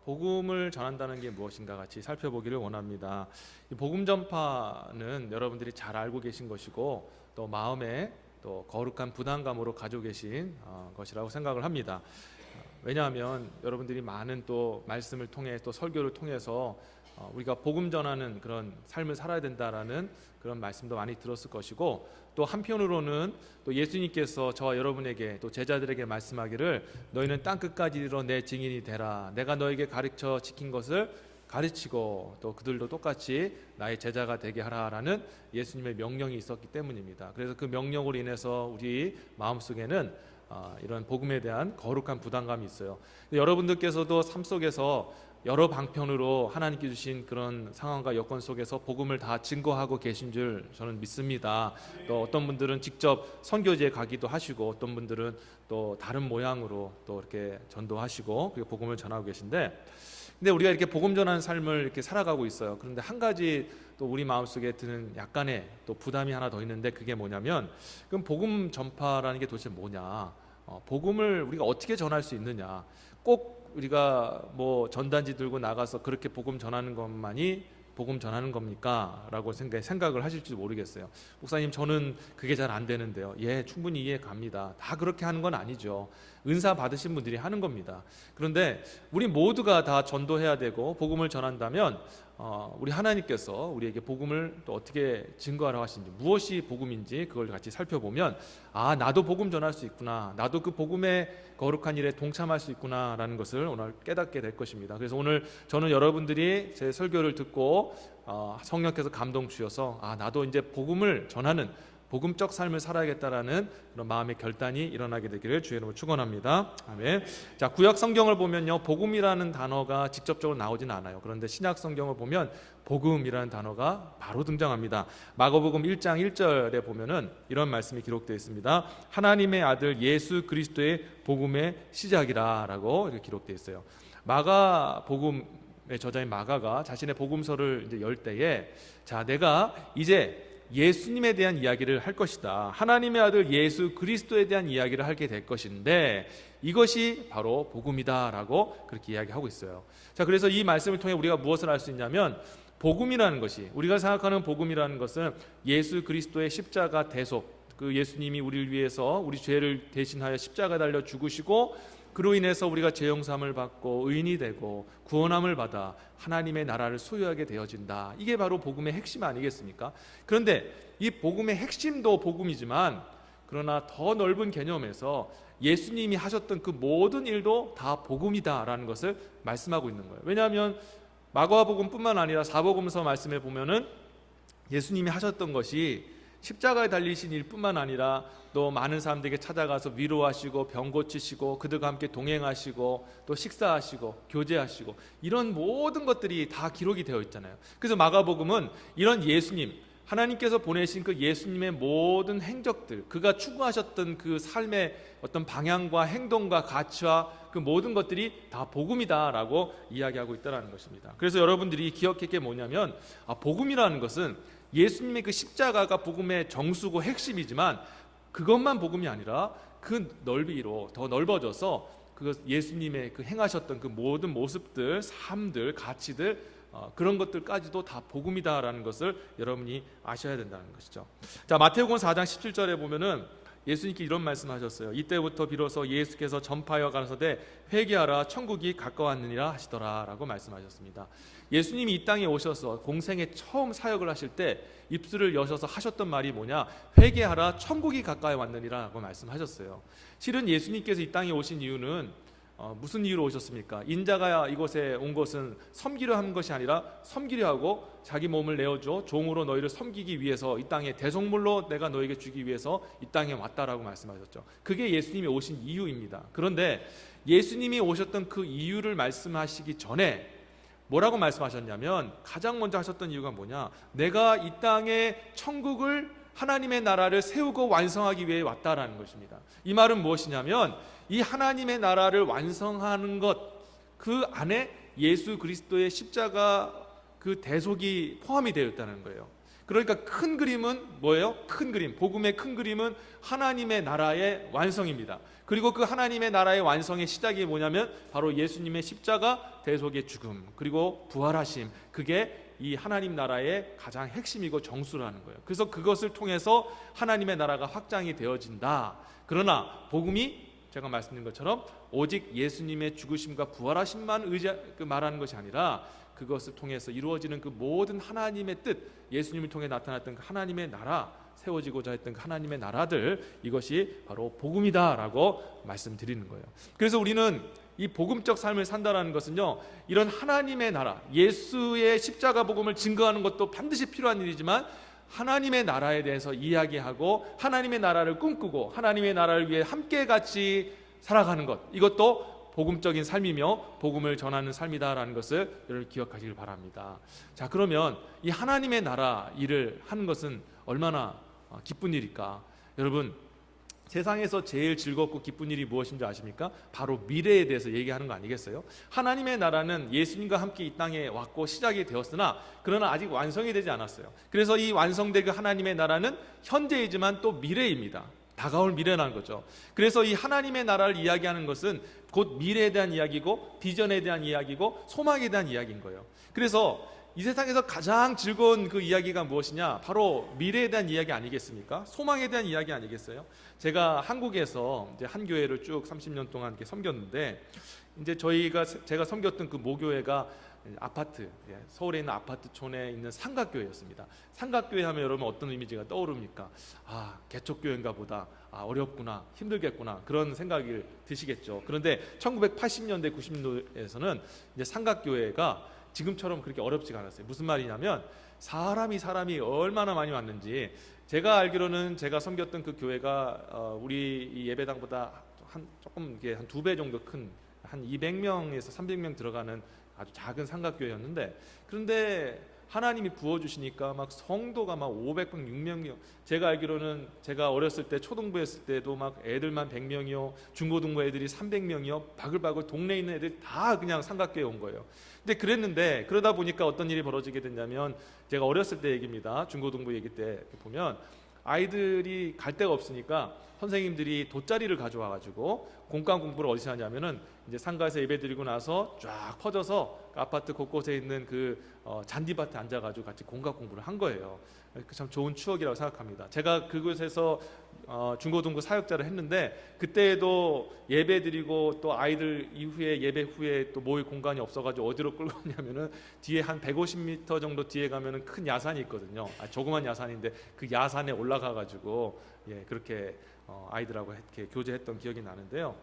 복음을 전한다는 게 무엇인가 같이 살펴보기를 원합니다. 이 복음 전파는 여러분들이 잘 알고 계신 것이고 또 마음에 또 거룩한 부담감으로 가지고 계신 것이라고 생각을 합니다. 왜냐하면 여러분들이 많은 또 말씀을 통해 또 설교를 통해서 우리가 복음 전하는 그런 삶을 살아야 된다라는 그런 말씀도 많이 들었을 것이고, 또 한편으로는 또 예수님께서 저와 여러분에게 또 제자들에게 말씀하기를 너희는 땅끝까지 이르러 내 증인이 되라. 내가 너에게 가르쳐 지킨 것을 가르치고 또 그들도 똑같이 나의 제자가 되게 하라라는 예수님의 명령이 있었기 때문입니다. 그래서 그 명령으로 인해서 우리 마음속에는 이런 복음에 대한 거룩한 부담감이 있어요. 여러분들께서도 삶 속에서 여러 방편으로 하나님께 주신 그런 상황과 여건 속에서 복음을 다 증거하고 계신 줄 저는 믿습니다. 또 어떤 분들은 직접 선교지에 가기도 하시고 어떤 분들은 또 다른 모양으로 또 이렇게 전도하시고 그리고 복음을 전하고 계신데, 근데 우리가 이렇게 복음 전하는 삶을 이렇게 살아가고 있어요. 그런데 한 가지 또 우리 마음속에 드는 약간의 또 부담이 하나 더 있는데, 그게 뭐냐면 그럼 복음 전파라는 게 도대체 뭐냐, 복음을 우리가 어떻게 전할 수 있느냐, 꼭 우리가 뭐 전단지 들고 나가서 그렇게 복음 전하는 것만이 복음 전하는 겁니까? 라고 생각을 하실지 모르겠어요. 목사님, 저는 그게 잘 안 되는데요. 예, 충분히 이해 갑니다. 다 그렇게 하는 건 아니죠. 은사 받으신 분들이 하는 겁니다. 그런데 우리 모두가 다 전도해야 되고 복음을 전한다면 우리 하나님께서 우리에게 복음을 또 어떻게 증거하라고 하시는지, 무엇이 복음인지 그걸 같이 살펴보면 나도 복음 전할 수 있구나, 나도 그 복음의 거룩한 일에 동참할 수 있구나 라는 것을 오늘 깨닫게 될 것입니다. 그래서 오늘 저는 여러분들이 제 설교를 듣고 성령께서 감동 주셔서 나도 이제 복음을 전하는 복음적 삶을 살아야겠다라는 그런 마음의 결단이 일어나게 되기를 주의 이름으로 축원합니다. 아멘. 자, 구약 성경을 보면요, 복음이라는 단어가 직접적으로 나오진 않아요. 그런데 신약 성경을 보면 복음이라는 단어가 바로 등장합니다. 마가복음 1장 1절에 보면은 이런 말씀이 기록되어 있습니다. 하나님의 아들 예수 그리스도의 복음의 시작이라라고 이렇게 기록되어 있어요. 마가복음의 저자인 마가가 자신의 복음서를 이제 열 때에, 자, 내가 이제 예수님에 대한 이야기를 할 것이다, 하나님의 아들 예수 그리스도에 대한 이야기를 하게 될 것인데 이것이 바로 복음이다 라고 그렇게 이야기하고 있어요. 자, 그래서 이 말씀을 통해 우리가 무엇을 알 수 있냐면, 복음이라는 것이, 우리가 생각하는 복음이라는 것은 예수 그리스도의 십자가 대속, 그 예수님이 우리를 위해서 우리 죄를 대신하여 십자가 달려 죽으시고 그로 인해서 우리가 죄 용서함을 받고 의인이 되고 구원함을 받아 하나님의 나라를 소유하게 되어진다. 이게 바로 복음의 핵심 아니겠습니까? 그런데 이 복음의 핵심도 복음이지만, 그러나 더 넓은 개념에서 예수님이 하셨던 그 모든 일도 다 복음이다라는 것을 말씀하고 있는 거예요. 왜냐하면 마가복음뿐만 아니라 사복음서 말씀에 보면은 예수님이 하셨던 것이 십자가에 달리신 일뿐만 아니라 또 많은 사람들에게 찾아가서 위로하시고 병 고치시고 그들과 함께 동행하시고 또 식사하시고 교제하시고 이런 모든 것들이 다 기록이 되어 있잖아요. 그래서 마가복음은 이런 예수님, 하나님께서 보내신 그 예수님의 모든 행적들, 그가 추구하셨던 그 삶의 어떤 방향과 행동과 가치와 그 모든 것들이 다 복음이다라고 이야기하고 있다는 것입니다. 그래서 여러분들이 기억할 게 뭐냐면, 복음이라는 것은 예수님의 그 십자가가 복음의 정수고 핵심이지만 그것만 복음이 아니라 그 넓이로 더 넓어져서 그 예수님의 그 행하셨던 그 모든 모습들, 삶들, 가치들, 그런 것들까지도 다 복음이다라는 것을 여러분이 아셔야 된다는 것이죠. 자, 마태복음 4장 17절에 보면은 예수님께 이런 말씀하셨어요. 이때부터 비로소 예수께서 전파하여 가라사대 회개하라 천국이 가까웠느니라 하시더라라고 말씀하셨습니다. 예수님이 이 땅에 오셔서 공생의 처음 사역을 하실 때 입술을 여셔서 하셨던 말이 뭐냐, 회개하라 천국이 가까이 왔느니라고 말씀하셨어요. 실은 예수님께서 이 땅에 오신 이유는 무슨 이유로 오셨습니까? 인자가 이곳에 온 것은 섬기려 한 것이 아니라 섬기려 하고 자기 몸을 내어줘 종으로 너희를 섬기기 위해서, 이 땅에 대속물로 내가 너에게 주기 위해서 이 땅에 왔다라고 말씀하셨죠. 그게 예수님이 오신 이유입니다. 그런데 예수님이 오셨던 그 이유를 말씀하시기 전에 뭐라고 말씀하셨냐면, 가장 먼저 하셨던 이유가 뭐냐, 내가 이 땅에 천국을, 하나님의 나라를 세우고 완성하기 위해 왔다라는 것입니다. 이 말은 무엇이냐면, 이 하나님의 나라를 완성하는 것, 그 안에 예수 그리스도의 십자가 그 대속이 포함이 되어 있다는 거예요. 그러니까 큰 그림은 뭐예요? 큰 그림, 복음의 큰 그림은 하나님의 나라의 완성입니다. 그리고 그 하나님의 나라의 완성의 시작이 뭐냐면 바로 예수님의 십자가, 대속의 죽음, 그리고 부활하심, 그게 이 하나님 나라의 가장 핵심이고 정수라는 거예요. 그래서 그것을 통해서 하나님의 나라가 확장이 되어진다. 그러나 복음이 제가 말씀드린 것처럼 오직 예수님의 죽으심과 부활하심만 말하는 것이 아니라 그것을 통해서 이루어지는 그 모든 하나님의 뜻, 예수님을 통해 나타났던 그 하나님의 나라, 세워지고자 했던 그 하나님의 나라들, 이것이 바로 복음이다라고 말씀드리는 거예요. 그래서 우리는 이 복음적 삶을 산다라는 것은요, 이런 하나님의 나라, 예수의 십자가 복음을 증거하는 것도 반드시 필요한 일이지만 하나님의 나라에 대해서 이야기하고 하나님의 나라를 꿈꾸고 하나님의 나라를 위해 함께 같이 살아가는 것, 이것도 복음적인 삶이며 복음을 전하는 삶이다라는 것을 여러분 기억하시길 바랍니다. 자, 그러면 이 하나님의 나라 일을 하는 것은 얼마나 기쁜 일일까? 여러분, 세상에서 제일 즐겁고 기쁜 일이 무엇인지 아십니까? 바로 미래에 대해서 얘기하는 거 아니겠어요? 하나님의 나라는 예수님과 함께 이 땅에 왔고 시작이 되었으나 그러나 아직 완성이 되지 않았어요. 그래서 이 완성된 그 하나님의 나라는 현재이지만 또 미래입니다. 다가올 미래라는 거죠. 그래서 이 하나님의 나라를 이야기하는 것은 곧 미래에 대한 이야기고 비전에 대한 이야기고 소망에 대한 이야기인 거예요. 그래서 이 세상에서 가장 즐거운 그 이야기가 무엇이냐? 바로 미래에 대한 이야기 아니겠습니까? 소망에 대한 이야기 아니겠어요? 제가 한국에서 이제 한 교회를 쭉 30년 동안 이렇게 섬겼는데, 이제 제가 섬겼던 그 모교회가 아파트, 서울에 있는 아파트촌에 있는 삼각교회였습니다. 삼각교회 하면 여러분 어떤 이미지가 떠오릅니까? 아, 개척교회인가 보다. 아, 어렵구나, 힘들겠구나, 그런 생각이 드시겠죠. 그런데 1980년대 90년대에서는 이제 삼각교회가 지금처럼 그렇게 어렵지가 않았어요. 무슨 말이냐면 사람이 얼마나 많이 왔는지, 제가 알기로는 제가 섬겼던 그 교회가 우리 이 예배당보다 조금 한 2배 정도 큰 한 200명에서 300명 들어가는 아주 작은 삼각교회였는데, 그런데 하나님이 부어주시니까 막 성도가 막 500명, 600명. 제가 알기로는 제가 어렸을 때 초등부 했을 때도 막 애들만 100명이요, 중고등부 애들이 300명이요, 바글바글 동네에 있는 애들 다 그냥 삼각교회에 온 거예요. 근데 그랬는데 그러다 보니까 어떤 일이 벌어지게 됐냐면, 제가 어렸을 때 얘기입니다. 중고등부 얘기 때 보면 아이들이 갈 데가 없으니까 선생님들이 돗자리를 가져와가지고 공강 공부를 어디서 하냐면은 이제 상가에서 예배드리고 나서 쫙 퍼져서 그 아파트 곳곳에 있는 그 잔디밭에 앉아가지고 같이 공강 공부를 한 거예요. 참 좋은 추억이라고 생각합니다. 제가 그곳에서 중고등부 사역자를 했는데, 그때도 예배드리고 또 아이들 이후에 예배 후에 또 모일 공간이 없어가지고 어디로 끌고 갔냐면은 뒤에 한 150m 정도 뒤에 가면은 큰 야산이 있거든요. 조그만 야산인데 그 야산에 올라가가지고 그렇게 아이들하고 이렇게 교제했던 기억이 나는데요.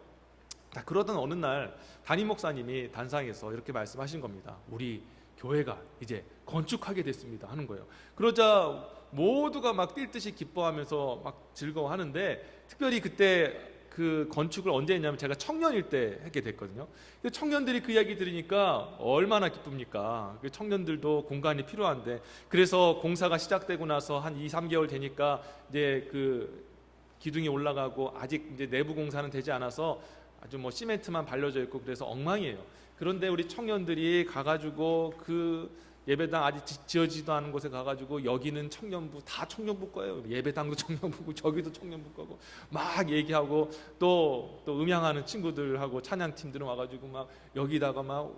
그러던 어느 날 담임 목사님이 단상에서 이렇게 말씀하신 겁니다. 우리 교회가 이제 건축하게 됐습니다 하는 거예요. 그러자 모두가 막 뛸 듯이 기뻐하면서 막 즐거워하는데, 특별히 그때 그 건축을 언제 했냐면 제가 청년일 때 했게 됐거든요. 청년들이 그 이야기 들으니까 얼마나 기쁩니까? 그 청년들도 공간이 필요한데, 그래서 공사가 시작되고 나서 한 2-3개월 되니까 이제 그 기둥이 올라가고 아직 이제 내부 공사는 되지 않아서 아주 뭐 시멘트만 발려져 있고 그래서 엉망이에요. 그런데 우리 청년들이 가가지고 그 예배당 아직 지어지지도 않은 곳에 가가지고 여기는 청년부, 다 청년부 거예요. 예배당도 청년부고 저기도 청년부 거고 막 얘기하고, 또 음향하는 친구들하고 찬양팀들은 와가지고 막 여기다가 막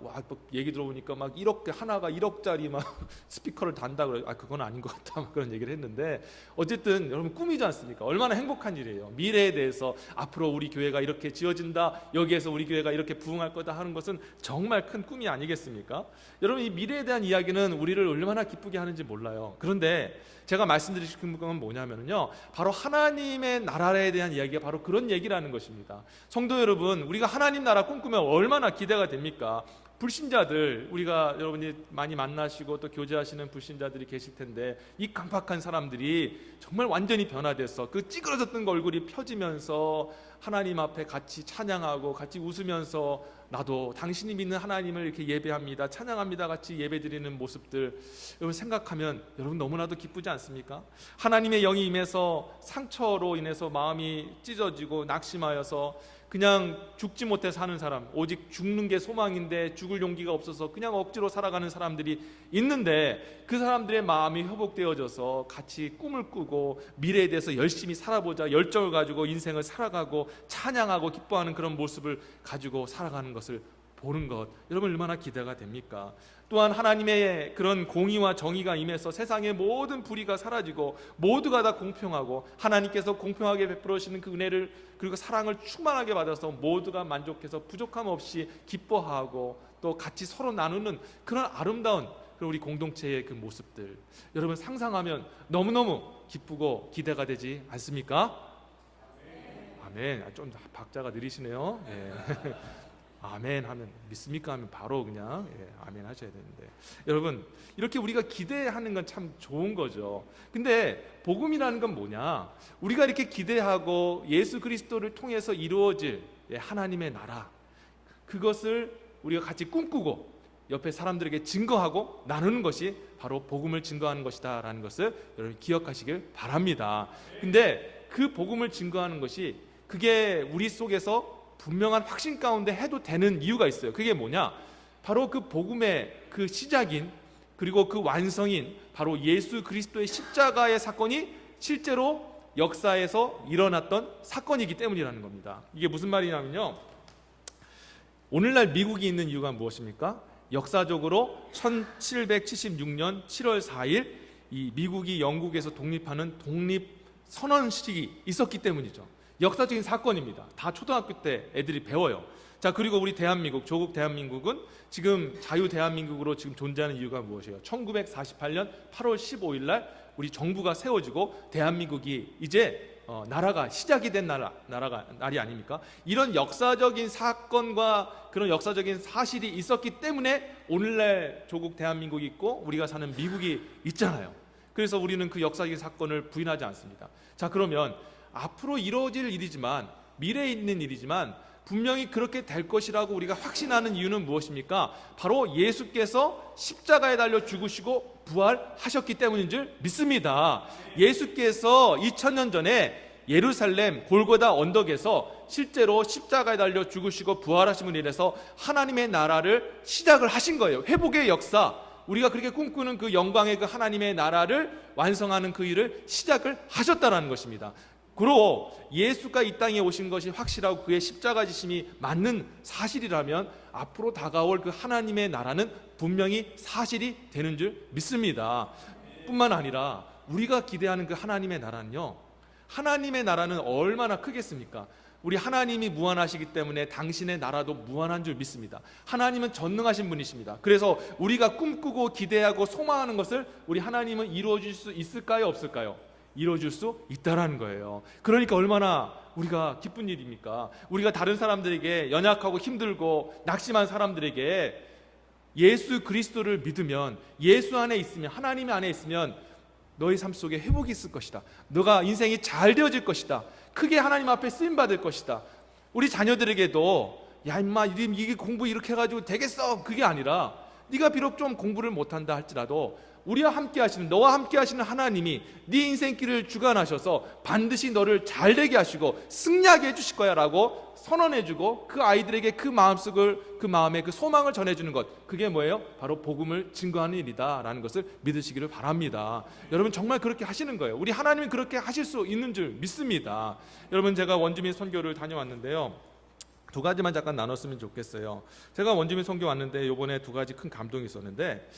얘기 들어보니까 막 1억, 하나가 1억짜리 막 스피커를 단다 그래. 그건 아닌 것 같다, 막 그런 얘기를 했는데, 어쨌든 여러분 꿈이지 않습니까? 얼마나 행복한 일이에요. 미래에 대해서 앞으로 우리 교회가 이렇게 지어진다, 여기에서 우리 교회가 이렇게 부흥할 거다 하는 것은 정말 큰 꿈이 아니겠습니까? 여러분, 이 미래에 대한 이야기는 우리를 얼마나 기쁘게 하는지 몰라요. 그런데 제가 말씀드리고 싶은 건 뭐냐면요, 바로 하나님의 나라에 대한 이야기가 바로 그런 얘기라는 것입니다. 성도 여러분, 우리가 하나님 나라 꿈꾸면 얼마나 기대가 됩니까? 불신자들, 우리가 여러분이 많이 만나시고 또 교제하시는 불신자들이 계실 텐데, 이 깜박한 사람들이 정말 완전히 변화돼서 그 찌그러졌던 얼굴이 펴지면서 하나님 앞에 같이 찬양하고 같이 웃으면서 나도 당신이 믿는 하나님을 이렇게 예배합니다, 찬양합니다, 같이 예배드리는 모습들 여러분 생각하면 여러분 너무나도 기쁘지 않습니까? 하나님의 영이 임해서 상처로 인해서 마음이 찢어지고 낙심하여서 그냥 죽지 못해 사는 사람, 오직 죽는 게 소망인데 죽을 용기가 없어서 그냥 억지로 살아가는 사람들이 있는데, 그 사람들의 마음이 회복되어져서 같이 꿈을 꾸고 미래에 대해서 열심히 살아보자 열정을 가지고 인생을 살아가고 찬양하고 기뻐하는 그런 모습을 가지고 살아가는 것을 보는 것, 여러분 얼마나 기대가 됩니까? 또한 하나님의 그런 공의와 정의가 임해서 세상의 모든 불의가 사라지고 모두가 다 공평하고, 하나님께서 공평하게 베풀어 주시는 그 은혜를 그리고 사랑을 충만하게 받아서 모두가 만족해서 부족함 없이 기뻐하고 또 같이 서로 나누는 그런 아름다운 그런 우리 공동체의 그 모습들, 여러분 상상하면 너무너무 기쁘고 기대가 되지 않습니까? 아멘. 좀 박자가 느리시네요. 예. 아멘 하면, 믿습니까 하면 바로 그냥 아멘 하셔야 되는데, 여러분 이렇게 우리가 기대하는 건 참 좋은 거죠. 근데 복음이라는 건 뭐냐? 우리가 이렇게 기대하고 예수 그리스도를 통해서 이루어질 하나님의 나라, 그것을 우리가 같이 꿈꾸고 옆에 사람들에게 증거하고 나누는 것이 바로 복음을 증거하는 것이다 라는 것을 여러분 기억하시길 바랍니다. 근데 그 복음을 증거하는 것이, 그게 우리 속에서 분명한 확신 가운데 해도 되는 이유가 있어요. 그게 뭐냐? 바로 그 복음의 그 시작인, 그리고 그 완성인 바로 예수 그리스도의 십자가의 사건이 실제로 역사에서 일어났던 사건이기 때문이라는 겁니다. 이게 무슨 말이냐면요, 오늘날 미국이 있는 이유가 무엇입니까? 역사적으로 1776년 7월 4일 이 미국이 영국에서 독립하는 독립선언식이 있었기 때문이죠. 역사적인 사건입니다. 다 초등학교 때 애들이 배워요. 자, 그리고 우리 대한민국, 조국 대한민국은 지금 자유 대한민국으로 지금 존재하는 이유가 무엇이에요? 1948년 8월 15일 날 우리 정부가 세워지고 대한민국이 이제 나라가 시작이 된 날이 아닙니까? 이런 역사적인 사건과 그런 역사적인 사실이 있었기 때문에 오늘날 조국 대한민국이 있고 우리가 사는 미국이 있잖아요. 그래서 우리는 그 역사적인 사건을 부인하지 않습니다. 자, 그러면 앞으로 이루어질 일이지만, 미래에 있는 일이지만 분명히 그렇게 될 것이라고 우리가 확신하는 이유는 무엇입니까? 바로 예수께서 십자가에 달려 죽으시고 부활하셨기 때문인 줄 믿습니다. 예수께서 2000년 전에 예루살렘 골고다 언덕에서 실제로 십자가에 달려 죽으시고 부활하심을 인해서 하나님의 나라를 시작을 하신 거예요. 회복의 역사, 우리가 그렇게 꿈꾸는 그 영광의 그 하나님의 나라를 완성하는 그 일을 시작을 하셨다는 것입니다. 그리고 예수가 이 땅에 오신 것이 확실하고 그의 십자가 지심이 맞는 사실이라면 앞으로 다가올 그 하나님의 나라는 분명히 사실이 되는 줄 믿습니다. 뿐만 아니라 우리가 기대하는 그 하나님의 나라는요, 하나님의 나라는 얼마나 크겠습니까? 우리 하나님이 무한하시기 때문에 당신의 나라도 무한한 줄 믿습니다. 하나님은 전능하신 분이십니다. 그래서 우리가 꿈꾸고 기대하고 소망하는 것을 우리 하나님은 이루어줄 수 있을까요, 없을까요? 이루어줄 수 있다라는 거예요. 그러니까 얼마나 우리가 기쁜 일입니까? 우리가 다른 사람들에게, 연약하고 힘들고 낙심한 사람들에게 예수 그리스도를 믿으면, 예수 안에 있으면, 하나님 안에 있으면 너희 삶 속에 회복이 있을 것이다. 너가 인생이 잘 되어질 것이다. 크게 하나님 앞에 쓰임받을 것이다. 우리 자녀들에게도 야 임마 이게 공부 이렇게 해가지고 되겠어, 그게 아니라 네가 비록 좀 공부를 못한다 할지라도 우리와 함께 하시는, 너와 함께 하시는 하나님이 네 인생길을 주관하셔서 반드시 너를 잘되게 하시고 승리하게 해주실 거야 라고 선언해주고 그 아이들에게 그 마음속을, 그 마음의 그 소망을 전해주는 것, 그게 뭐예요? 바로 복음을 증거하는 일이다 라는 것을 믿으시기를 바랍니다. 여러분 정말 그렇게 하시는 거예요. 우리 하나님이 그렇게 하실 수 있는 줄 믿습니다. 여러분 제가 원주민 선교를 다녀왔는데요, 두 가지만 잠깐 나눴으면 좋겠어요. 제가 원주민 선교 왔는데 이번에 두 가지 큰 감동이 있었는데,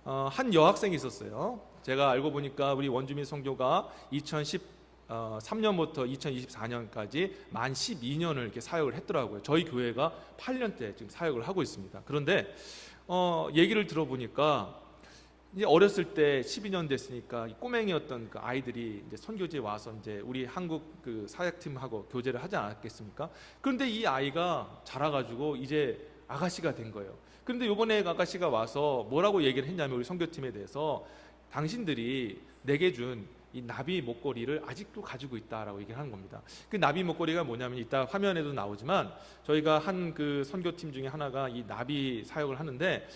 한 여학생이 있었어요. 제가 알고 보니까 우리 원주민 선교가 2013년부터 2024년까지 만 12년을 이렇게 사역을 했더라고요. 저희 교회가 8년째 지금 사역을 하고 있습니다. 그런데 얘기를 들어보니까 이제 어렸을 때 12년 됐으니까 꼬맹이였던 그 아이들이 이제 선교지에 와서 이제 우리 한국 그 사역팀하고 교제를 하지 않았겠습니까? 그런데 이 아이가 자라가지고 이제 아가씨가 된 거예요. 그런데 이번에 아가씨가 와서 뭐라고 얘기를 했냐면, 우리 선교팀에 대해서 당신들이 내게 준 이 나비 목걸이를 아직도 가지고 있다라고 얘기를 하는 겁니다. 그 나비 목걸이가 뭐냐면 이따 화면에도 나오지만 저희가 한 그 선교팀 중에 하나가 이 나비 사역을 하는데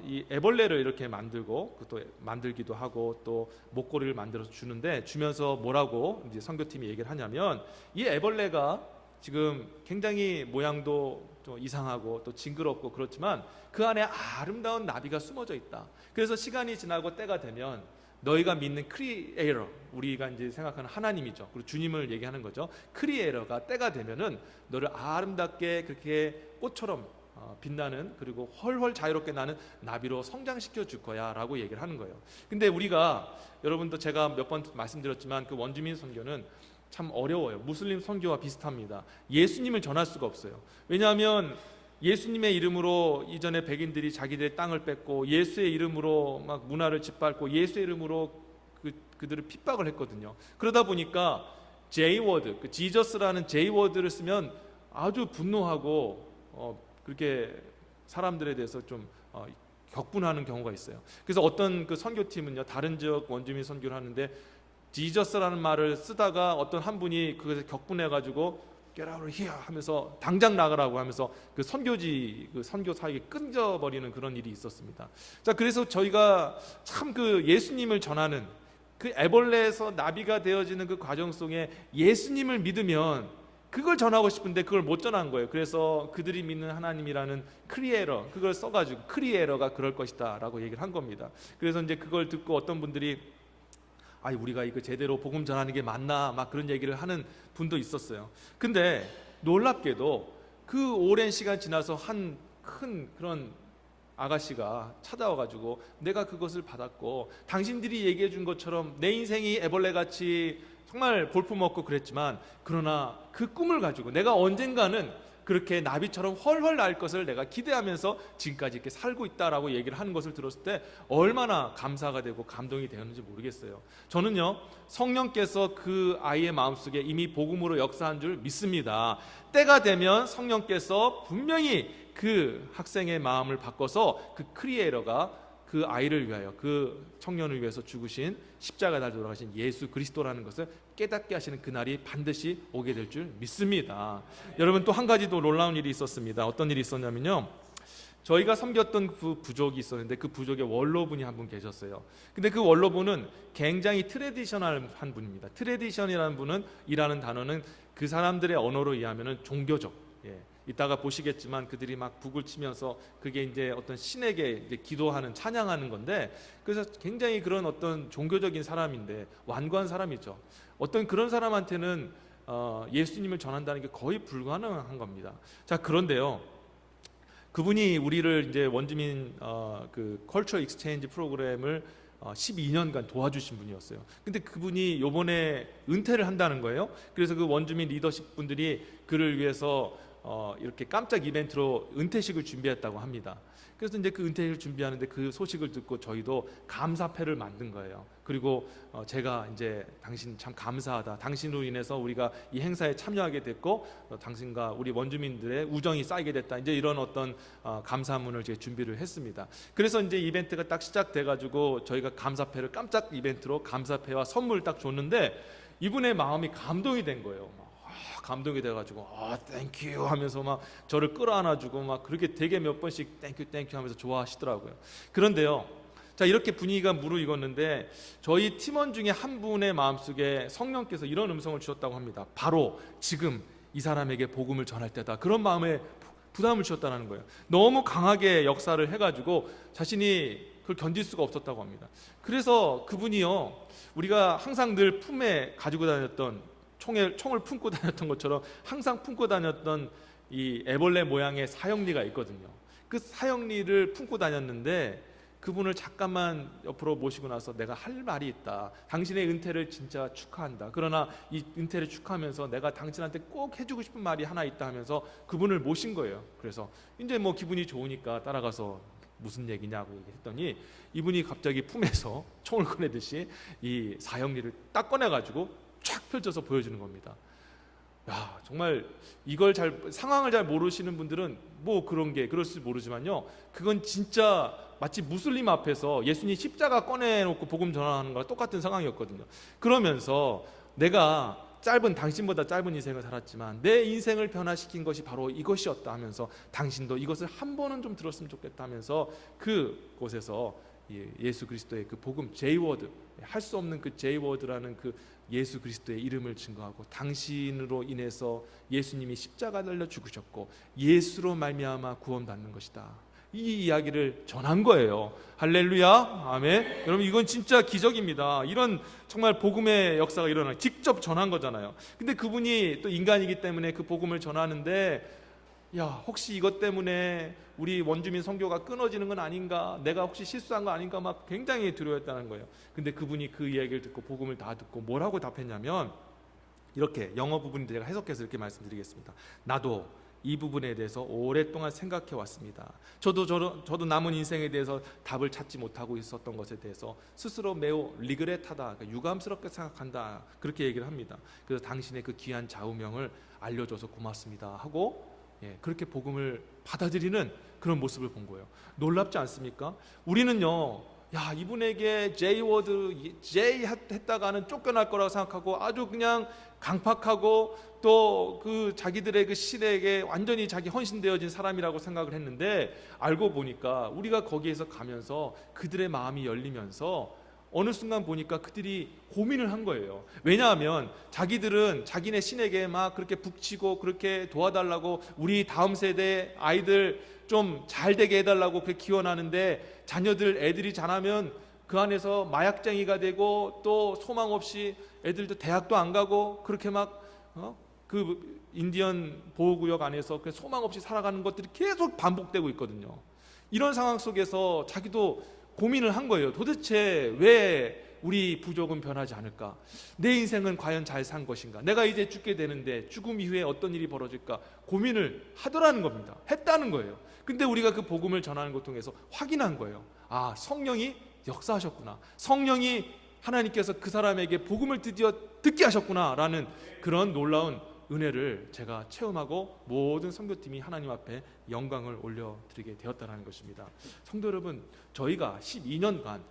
이 애벌레를 이렇게 만들고 또 만들기도 하고 또 목걸이를 만들어서 주는데, 주면서 뭐라고 이제 선교팀이 얘기를 하냐면, 이 애벌레가 지금 굉장히 모양도 좀 이상하고 또 징그럽고 그렇지만 그 안에 아름다운 나비가 숨어져 있다. 그래서 시간이 지나고 때가 되면 너희가 믿는 크리에이터, 우리가 이제 생각하는 하나님이죠. 그리고 주님을 얘기하는 거죠. 크리에이터가 때가 되면은 너를 아름답게 그렇게 꽃처럼 빛나는, 그리고 헐헐 자유롭게 나는 나비로 성장시켜 줄 거야 라고 얘기를 하는 거예요. 근데 우리가, 여러분도 제가 몇 번 말씀드렸지만 그 원주민 선교는 참 어려워요. 무슬림 선교와 비슷합니다. 예수님을 전할 수가 없어요. 왜냐하면 예수님의 이름으로 이전에 백인들이 자기들의 땅을 뺏고, 예수의 이름으로 막 문화를 짓밟고, 예수의 이름으로 그들을 핍박을 했거든요. 그러다 보니까 J워드, 그 지저스라는 J워드를 쓰면 아주 분노하고 그렇게 사람들에 대해서 좀 격분하는 경우가 있어요. 그래서 어떤 그 선교팀은요, 다른 지역 원주민 선교를 하는데 지저스라는 말을 쓰다가 어떤 한 분이 그것에 격분해가지고 Get out of here 하면서 당장 나가라고 하면서 그 선교지, 그 선교 사역이 끊겨버리는 그런 일이 있었습니다. 자, 그래서 저희가 참 그 예수님을 전하는 그 애벌레에서 나비가 되어지는 그 과정 속에 예수님을 믿으면 그걸 전하고 싶은데 그걸 못 전한 거예요. 그래서 그들이 믿는 하나님이라는 크리에이터, 그걸 써가지고 크리에이터가 그럴 것이다 라고 얘기를 한 겁니다. 그래서 이제 그걸 듣고 어떤 분들이 우리가 이거 제대로 복음 전하는 게 맞나 막 그런 얘기를 하는 분도 있었어요. 근데 놀랍게도 그 오랜 시간 지나서 한 큰 그런 아가씨가 찾아와가지고 내가 그것을 받았고 당신들이 얘기해 준 것처럼 내 인생이 애벌레같이 정말 볼품없고 그랬지만, 그러나 그 꿈을 가지고 내가 언젠가는 그렇게 나비처럼 헐헐 날 것을 내가 기대하면서 지금까지 이렇게 살고 있다라고 얘기를 하는 것을 들었을 때 얼마나 감사가 되고 감동이 되었는지 모르겠어요. 저는요, 성령께서 그 아이의 마음속에 이미 복음으로 역사한 줄 믿습니다. 때가 되면 성령께서 분명히 그 학생의 마음을 바꿔서 그 크리에이터가 그 아이를 위하여, 그 청년을 위해서 죽으신, 십자가 달 돌아가신 예수 그리스도라는 것을 깨닫게 하시는 그날이 반드시 오게 될 줄 믿습니다. 여러분, 또 한 가지 더 놀라운 일이 있었습니다. 어떤 일이 있었냐면요, 저희가 섬겼던 그 부족이 있었는데 그 부족에 원로분이 한 분 계셨어요. 근데 그 원로분은 굉장히 트레디셔널한 분입니다. 트레디션이라는 분은, 이라는 단어는 그 사람들의 언어로 이해하면 종교적, 이따가 보시겠지만 그들이 막 북을 치면서 그게 이제 어떤 신에게 이제 기도하는, 찬양하는 건데, 그래서 굉장히 그런 어떤 종교적인 사람인데 완고한 사람이죠. 어떤 그런 사람한테는 예수님을 전한다는 게 거의 불가능한 겁니다. 자, 그런데요, 그분이 우리를 이제 원주민 그 컬처 익스체인지 프로그램을 12년간 도와주신 분이었어요. 근데 그분이 요번에 은퇴를 한다는 거예요. 그래서 그 원주민 리더십 분들이 그를 위해서 이렇게 깜짝 이벤트로 은퇴식을 준비했다고 합니다. 그래서 이제 그 은퇴식을 준비하는데 그 소식을 듣고 저희도 감사패를 만든 거예요. 그리고 제가 이제 당신 참 감사하다, 당신으로 인해서 우리가 이 행사에 참여하게 됐고 당신과 우리 원주민들의 우정이 쌓이게 됐다, 이제 이런 어떤 감사문을 제가 준비를 했습니다. 그래서 이제 이벤트가 딱 시작돼 가지고 저희가 감사패를 깜짝 이벤트로 감사패와 선물을 딱 줬는데 이분의 마음이 감동이 된 거예요. 감동이 돼가지고 땡큐 하면서 막 저를 끌어안아주고 막 그렇게 되게 몇 번씩 땡큐 하면서 좋아하시더라고요. 그런데요, 자, 이렇게 분위기가 무르익었는데 저희 팀원 중에 한 분의 마음속에 성령께서 이런 음성을 주셨다고 합니다. 바로 지금 이 사람에게 복음을 전할 때다. 그런 마음에 부담을 주셨다는 거예요. 너무 강하게 역사를 해가지고 자신이 그걸 견딜 수가 없었다고 합니다. 그래서 그분이요, 우리가 항상 늘 품에 가지고 다녔던 총을 품고 다녔던 것처럼 항상 품고 다녔던 이 애벌레 모양의 사형리가 있거든요. 그 사형리를 품고 다녔는데 그분을 잠깐만 옆으로 모시고 나서 내가 할 말이 있다. 당신의 은퇴를 진짜 축하한다. 그러나 이 은퇴를 축하하면서 내가 당신한테 꼭 해주고 싶은 말이 하나 있다 하면서 그분을 모신 거예요. 그래서 이제 뭐 기분이 좋으니까 따라가서 무슨 얘기냐고 얘기했더니 이분이 갑자기 품에서 총을 꺼내듯이 이 사형리를 딱 꺼내가지고 쫙 펼쳐서 보여주는 겁니다. 야, 정말 이걸 상황을 잘 모르시는 분들은 뭐 그런 게 그럴지 모르지만요, 그건 진짜 마치 무슬림 앞에서 예수님 십자가 꺼내놓고 복음 전하는 거랑 똑같은 상황이었거든요. 그러면서 내가 당신보다 짧은 인생을 살았지만 내 인생을 변화시킨 것이 바로 이것이었다 하면서 당신도 이것을 한 번은 좀 들었으면 좋겠다 하면서 그곳에서 예수 그리스도의 그 복음 J워드, 할 수 없는 그 J워드라는 그 예수 그리스도의 이름을 증거하고 당신으로 인해서 예수님이 십자가 달려 죽으셨고 예수로 말미암아 구원받는 것이다, 이 이야기를 전한 거예요. 할렐루야, 아멘. 여러분, 이건 진짜 기적입니다. 이런 정말 복음의 역사가 일어나, 직접 전한 거잖아요. 근데 그분이 또 인간이기 때문에 그 복음을 전하는데, 야, 혹시 이것 때문에 우리 원주민 선교가 끊어지는 건 아닌가, 내가 혹시 실수한 거 아닌가, 막 굉장히 두려웠다는 거예요. 근데 그분이 그 이야기를 듣고 복음을 다 듣고 뭐라고 답했냐면, 이렇게 영어 부분인데 제가 해석해서 이렇게 말씀드리겠습니다. 나도 이 부분에 대해서 오랫동안 생각해 왔습니다. 저도 남은 인생에 대해서 답을 찾지 못하고 있었던 것에 대해서 스스로 매우 리그레트하다, 그러니까 유감스럽게 생각한다, 그렇게 얘기를 합니다. 그래서 당신의 그 귀한 좌우명을 알려줘서 고맙습니다 하고, 그렇게 복음을 받아들이는 그런 모습을 본 거예요. 놀랍지 않습니까? 우리는요, 야, 이분에게 J워드, J 했다가는 쫓겨날 거라고 생각하고 아주 그냥 강팍하고 또 그 자기들의 그 신에게 완전히 자기 헌신되어진 사람이라고 생각을 했는데, 알고 보니까 우리가 거기에서 가면서 그들의 마음이 열리면서 어느 순간 보니까 그들이 고민을 한 거예요. 왜냐하면 자기들은 자기네 신에게 막 그렇게 북치고 그렇게 도와달라고, 우리 다음 세대 아이들 좀 잘 되게 해달라고 그렇게 기원하는데, 자녀들, 애들이 자라면 그 안에서 마약쟁이가 되고 또 소망 없이 애들도 대학도 안 가고 그렇게 막 그 인디언 보호구역 안에서 그 소망 없이 살아가는 것들이 계속 반복되고 있거든요. 이런 상황 속에서 자기도 고민을 한 거예요. 도대체 왜 우리 부족은 변하지 않을까? 내 인생은 과연 잘 산 것인가? 내가 이제 죽게 되는데 죽음 이후에 어떤 일이 벌어질까? 고민을 하더라는 겁니다. 했다는 거예요. 근데 우리가 그 복음을 전하는 것 통해서 확인한 거예요. 아, 성령이 역사하셨구나. 성령이 하나님께서 그 사람에게 복음을 드디어 듣게 하셨구나 라는 그런 놀라운 은혜를 제가 체험하고 모든 선교팀이 하나님 앞에 영광을 올려드리게 되었다는 것입니다. 성도 여러분, 저희가 12년간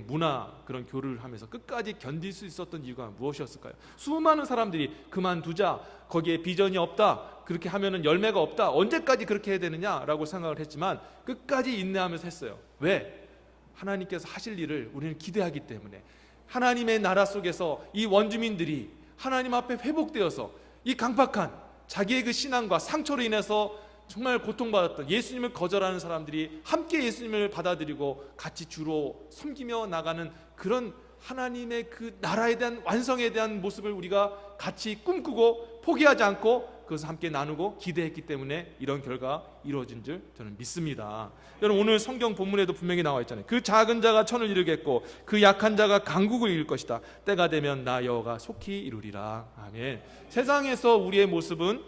문화 그런 교류를 하면서 끝까지 견딜 수 있었던 이유가 무엇이었을까요? 수많은 사람들이 그만두자, 거기에 비전이 없다, 그렇게 하면은 열매가 없다, 언제까지 그렇게 해야 되느냐라고 생각을 했지만 끝까지 인내하면서 했어요. 왜? 하나님께서 하실 일을 우리는 기대하기 때문에. 하나님의 나라 속에서 이 원주민들이 하나님 앞에 회복되어서 이 강팍한 자기의 그 신앙과 상처로 인해서 정말 고통받았던 예수님을 거절하는 사람들이 함께 예수님을 받아들이고 같이 주로 섬기며 나가는 그런 하나님의 그 나라에 대한 완성에 대한 모습을 우리가 같이 꿈꾸고 포기하지 않고 그것을 함께 나누고 기대했기 때문에 이런 결과가 이루어진 줄 저는 믿습니다. 여러분, 오늘 성경 본문에도 분명히 나와 있잖아요. 그 작은 자가 천을 이루겠고 그 약한 자가 강국을 이룰 것이다. 때가 되면 나 여호와가 속히 이루리라. 아멘. 세상에서 우리의 모습은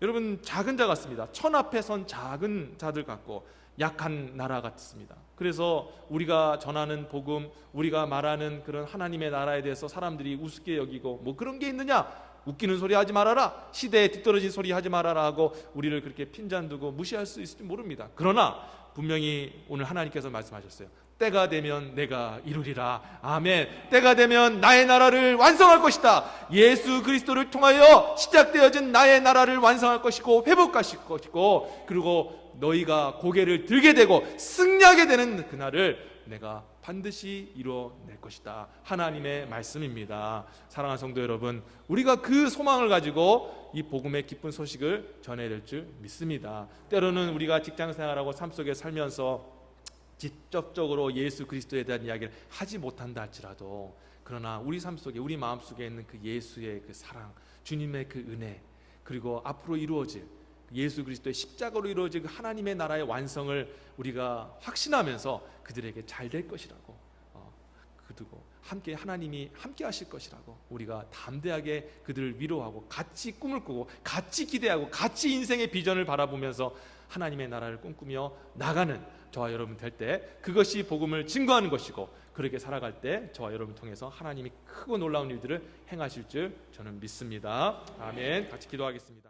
여러분 작은 자 같습니다. 천 앞에 선 작은 자들 같고 약한 나라 같습니다. 그래서 우리가 전하는 복음, 우리가 말하는 그런 하나님의 나라에 대해서 사람들이 우습게 여기고 뭐 그런 게 있느냐, 웃기는 소리 하지 말아라, 시대에 뒤떨어진 소리 하지 말아라 하고 우리를 그렇게 핀잔두고 무시할 수 있을지 모릅니다. 그러나 분명히 오늘 하나님께서 말씀하셨어요. 때가 되면 내가 이루리라. 아멘. 때가 되면 나의 나라를 완성할 것이다. 예수 그리스도를 통하여 시작되어진 나의 나라를 완성할 것이고 회복하실 것이고, 그리고 너희가 고개를 들게 되고 승리하게 되는 그날을 내가 반드시 이루어낼 것이다. 하나님의 말씀입니다. 사랑하는 성도 여러분, 우리가 그 소망을 가지고 이 복음의 기쁜 소식을 전해야 될 줄 믿습니다. 때로는 우리가 직장생활하고 삶 속에 살면서 직접적으로 예수 그리스도에 대한 이야기를 하지 못한다 할지라도, 그러나 우리 삶 속에, 우리 마음 속에 있는 그 예수의 그 사랑, 주님의 그 은혜, 그리고 앞으로 이루어질 예수 그리스도의 십자가로 이루어질 그 하나님의 나라의 완성을 우리가 확신하면서 그들에게 잘 될 것이라고, 그리고 함께 하나님이 함께 하실 것이라고 우리가 담대하게 그들을 위로하고 같이 꿈을 꾸고 같이 기대하고 같이 인생의 비전을 바라보면서 하나님의 나라를 꿈꾸며 나가는 저와 여러분 될 때, 그것이 복음을 증거하는 것이고, 그렇게 살아갈 때 저와 여러분 통해서 하나님이 크고 놀라운 일들을 행하실 줄 저는 믿습니다. 아멘. 같이 기도하겠습니다.